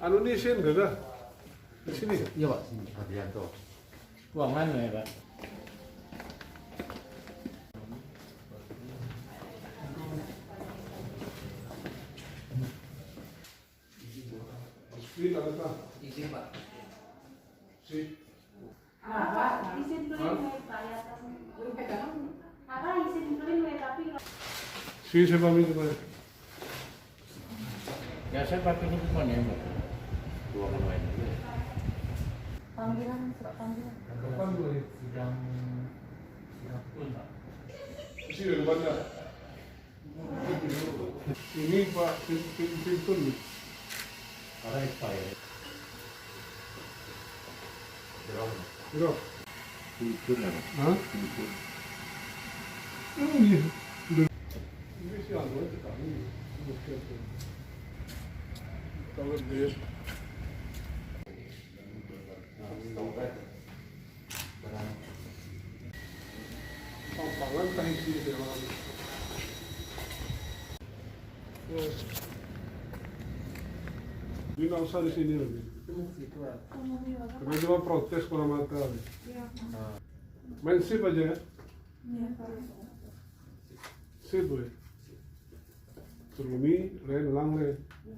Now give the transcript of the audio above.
Anu nih Sin gak? Di sini. Iya Pak, sini. Hardianto. Ruangan ya Pak. Sin apa? Izin Pak. Sin. Apa? Izin dulu Pak ya. Apa izin dulu tapi Sin siapa minta? Ya saya pakai ini bukan ya Pak. Dua pemain. panggilan surat panggilan. Kapan boleh? Sidang pun Pak. Sini di depannya. Ini Pak Pintun. Karena expired. Berapa? Berapa? Tujuh lah. Hah? Tujuh. Iya. Ini sih anu aja kami. Kalau dia pangan kayak sini memang. Dia nggak usah di sini lagi. Karena dia mau protes kalau mata. Main sip aja ya. Sip boleh. Surumi, lain lang lain.